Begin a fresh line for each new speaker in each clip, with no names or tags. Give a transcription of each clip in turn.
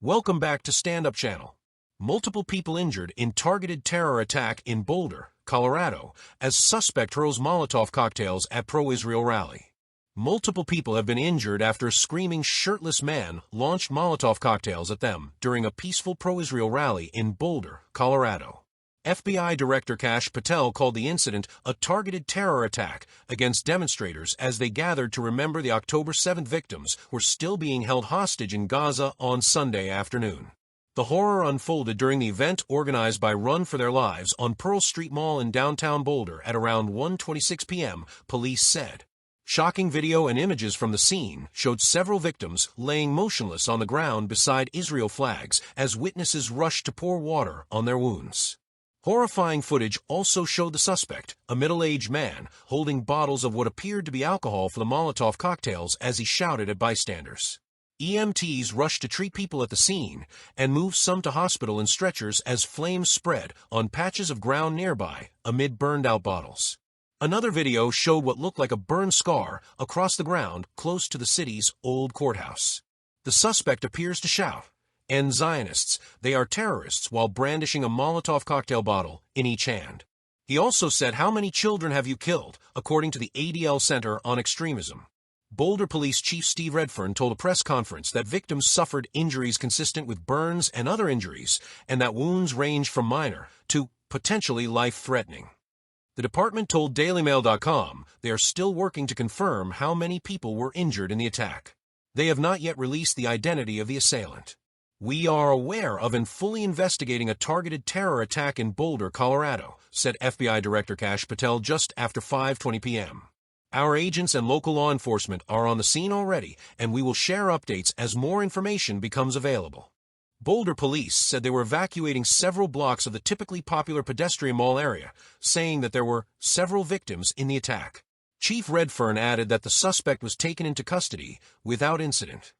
Welcome back to Stand Up Channel. Multiple people injured in targeted terror attack in Boulder, Colorado, as suspect hurls Molotov cocktails at pro-Israel rally. Multiple people have been injured after a screaming shirtless man launched Molotov cocktails at them during a peaceful pro-Israel rally in Boulder, Colorado. FBI Director Kash Patel called the incident a targeted terror attack against demonstrators as they gathered to remember the October 7th victims who were still being held hostage in Gaza on Sunday afternoon. The horror unfolded during the event organized by Run for Their Lives on Pearl Street Mall in downtown Boulder at around 1:26 p.m., police said. Shocking video and images from the scene showed several victims laying motionless on the ground beside Israel flags as witnesses rushed to pour water on their wounds. Horrifying footage also showed the suspect, a middle-aged man, holding bottles of what appeared to be alcohol for the Molotov cocktails as he shouted at bystanders. EMTs rushed to treat people at the scene and moved some to hospital in stretchers as flames spread on patches of ground nearby amid burned-out bottles. Another video showed what looked like a burn scar across the ground close to the city's old courthouse. The suspect appears to shout, "End Zionists, they are terrorists," while brandishing a Molotov cocktail bottle in each hand. He also said, "How many children have you killed?" according to the ADL Center on Extremism. Boulder Police Chief Steve Redfern told a press conference that victims suffered injuries consistent with burns and other injuries, and that wounds ranged from minor to potentially life-threatening. The department told DailyMail.com they are still working to confirm how many people were injured in the attack. They have not yet released the identity of the assailant. "We are aware of and fully investigating a targeted terror attack in Boulder, Colorado," said FBI Director Kash Patel just after 5:20 p.m. "Our agents and local law enforcement are on the scene already, and we will share updates as more information becomes available." Boulder police said they were evacuating several blocks of the typically popular pedestrian mall area, saying that there were several victims in the attack. Chief Redfern added that the suspect was taken into custody without incident.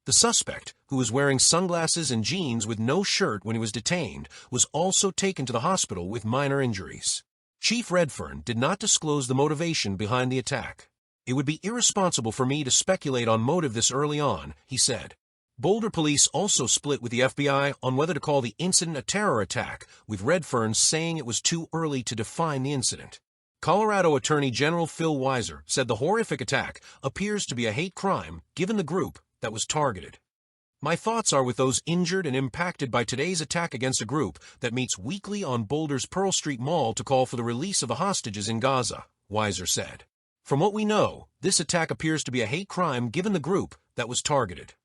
The suspect, who was wearing sunglasses and jeans with no shirt when he was detained, was also taken to the hospital with minor injuries. Chief Redfern did not disclose the motivation behind the attack. "It would be irresponsible for me to speculate on motive this early on," he said. Boulder police also split with the FBI on whether to call the incident a terror attack, with Redfern saying it was too early to define the incident. Colorado Attorney General Phil Weiser said the horrific attack appears to be a hate crime given the group that was targeted. "My thoughts are with those injured and impacted by today's attack against a group that meets weekly on Boulder's Pearl Street Mall to call for the release of the hostages in Gaza," Weiser said. "From what we know, this attack appears to be a hate crime given the group that was targeted."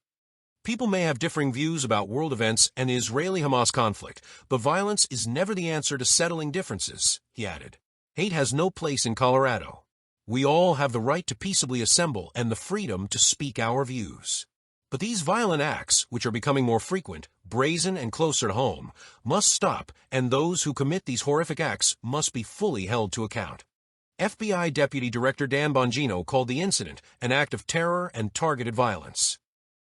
People may have differing views about world events and the Israeli-Hamas conflict, but violence is never the answer to settling differences, he added. "Hate has no place in Colorado. We all have the right to peaceably assemble and the freedom to speak our views. But these violent acts, which are becoming more frequent, brazen and closer to home, must stop, and those who commit these horrific acts must be fully held to account." FBI Deputy Director Dan Bongino called the incident an act of terror and targeted violence.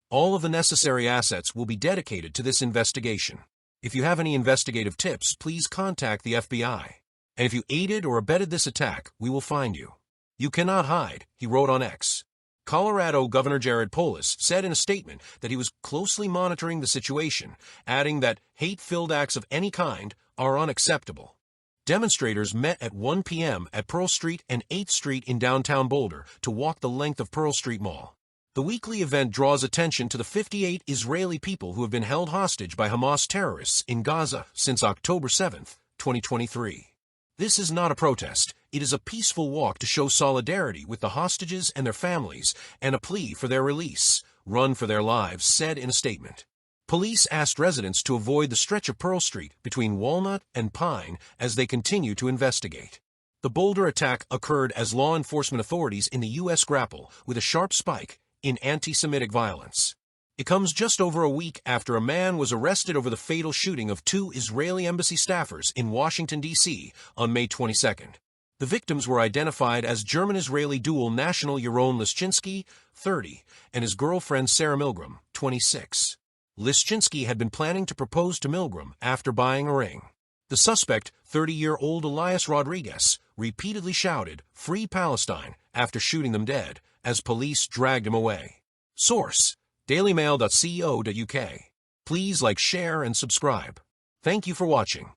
"All of the necessary assets will be dedicated to this investigation. If you have any investigative tips, please contact the FBI. And if you aided or abetted this attack, we will find you. You cannot hide," he wrote on X. Colorado Governor Jared Polis said in a statement that he was closely monitoring the situation, adding that hate-filled acts of any kind are unacceptable. Demonstrators met at 1 p.m. at Pearl Street and 8th Street in downtown Boulder to walk the length of Pearl Street Mall. The weekly event draws attention to the 58 Israeli people who have been held hostage by Hamas terrorists in Gaza since October 7th, 2023. This is not a protest. It is a peaceful walk to show solidarity with the hostages and their families and a plea for their release, Run for Their Lives said in a statement. Police asked residents to avoid the stretch of Pearl Street between Walnut and Pine as they continue to investigate. The Boulder attack occurred as law enforcement authorities in the U.S. grapple with a sharp spike in anti-Semitic violence. It comes just over a week after a man was arrested over the fatal shooting of 2 Israeli embassy staffers in Washington, D.C. on May 22nd. The victims were identified as German-Israeli dual national Yaron Lischinski, 30, and his girlfriend Sarah Milgram, 26. Lischinski had been planning to propose to Milgram after buying a ring. The suspect, 30-year-old Elias Rodriguez, repeatedly shouted, "Free Palestine," after shooting them dead, as police dragged him away. Source: dailymail.co.uk Please like, share, and subscribe. Thank you for watching.